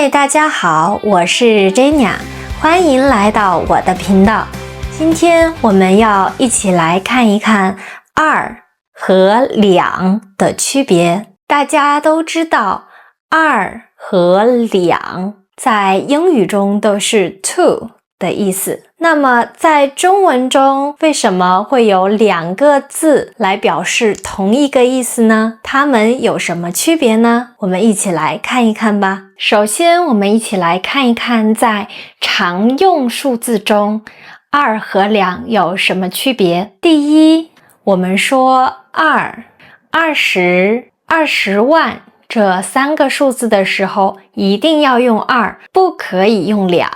嗨，大家好，我是 Jenna， 欢迎来到我的频道。今天我们要一起来看一看2和2的区别。大家都知道2和2在英语中都是 two 的意思，那么在中文中为什么会有2个字来表示同一个意思呢？它们有什么区别呢？我们一起来看一看吧。首先我们一起来看一看在常用数字中2和2有什么区别。第一，我们说20、20万这3个数字的时候一定要用2，不可以用2。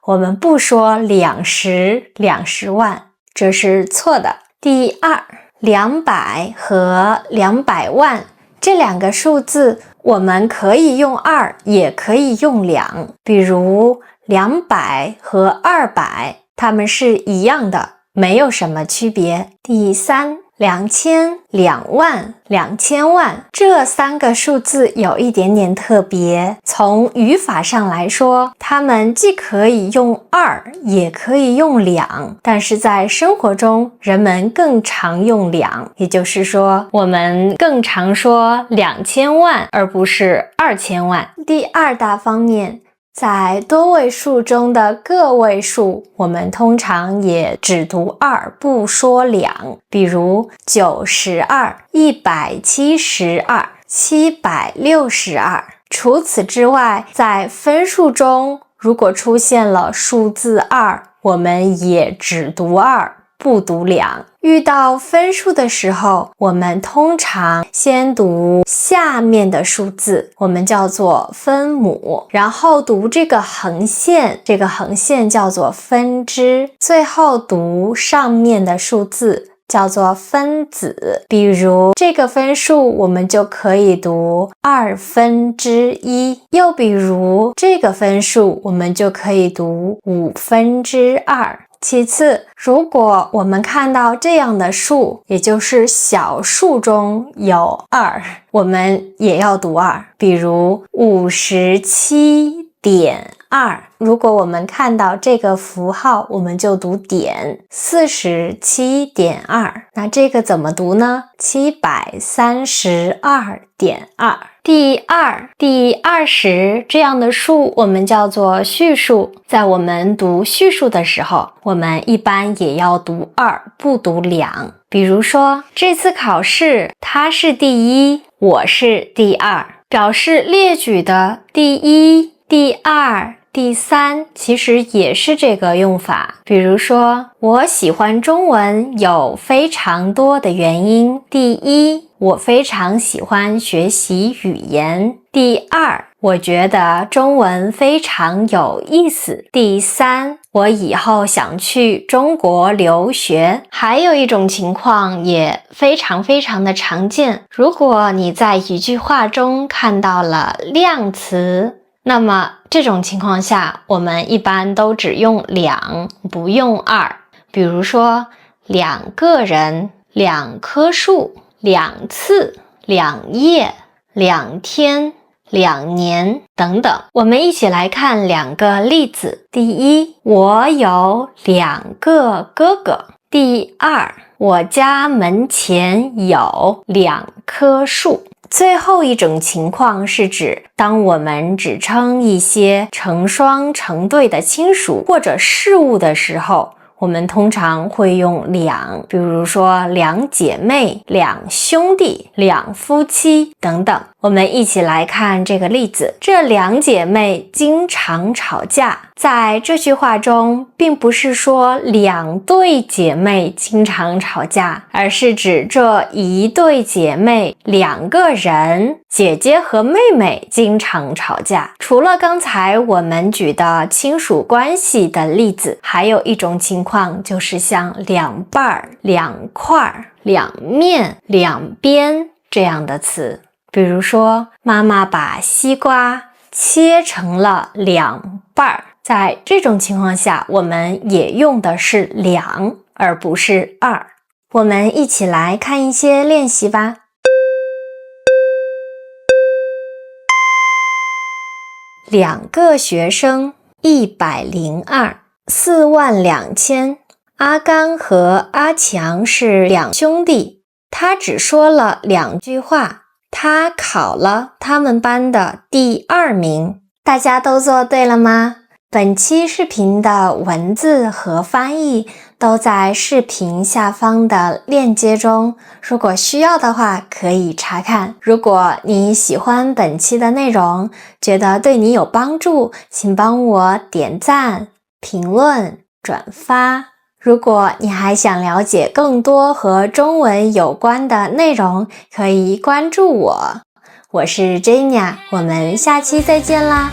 我们不说20万，这是错的。第二，200和200万这2个数字我们可以用2，也可以用2。比如200和200，它们是一样的，没有什么区别。第三，2000、2万、2000万这3个数字有一点点特别，从语法上来说，它们既可以用2，也可以用2，但是在生活中人们更常用2，也就是说我们更常说2000万而不是2000万。第二大方面，在多位数中的个位数，我们通常也只读2，不说2。比如92、172、762。除此之外，在分数中，如果出现了数字2，我们也只读2，不读2。遇到分数的时候，我们通常先读下面的数字，我们叫做分母，然后读这个横线，这个横线叫做分支，最后读上面的数字，叫做分子。比如这个分数我们就可以读1/2，又比如这个分数我们就可以读2/5。其次，如果我们看到这样的数，也就是小数中有2，我们也要读2。比如57.2，如果我们看到这个符号，我们就读点。47.2，那这个怎么读呢？732.2。第20这样的数我们叫做序数，在我们读序数的时候，我们一般也要读2，不读2。比如说这次考试他是第1，我是第2，表示列举的第1、第2、第3其实也是这个用法。比如说我喜欢中文有非常多的原因。第1，我非常喜欢学习语言。第2，我觉得中文非常有意思。第3，我以后想去中国留学。还有一种情况也非常的常见，如果你在一句话中看到了量词，那么这种情况下我们一般都只用2，不用2。比如说2个人、2棵树、2次、2页、2天、2年等等。我们一起来看2个例子。第一，我有2个哥哥。第二，我家门前有2棵树。最后一种情况是指当我们只称一些成双成对的亲属或者事物的时候，我们通常会用2，比如说2姐妹、2兄弟、2夫妻等等。我们一起来看这个例子。这2姐妹经常吵架。在这句话中，并不是说2对姐妹经常吵架，而是指这一对姐妹2个人，姐姐和妹妹经常吵架。除了刚才我们举的亲属关系的例子，还有一种情况就是像2半、2块、2面、2边这样的词。比如说妈妈把西瓜切成了2半，在这种情况下我们也用的是2而不是2。我们一起来看一些练习吧。2个学生102 42000。阿刚和阿强是2兄弟，他只说了2句话，他考了他们班的第2名。大家都做对了吗？本期视频的文字和翻译都在视频下方的链接中，如果需要的话可以查看。如果你喜欢本期的内容，觉得对你有帮助，请帮我点赞、评论、转发。如果你还想了解更多和中文有关的内容，可以关注我。我是 Jenny， 我们下期再见啦！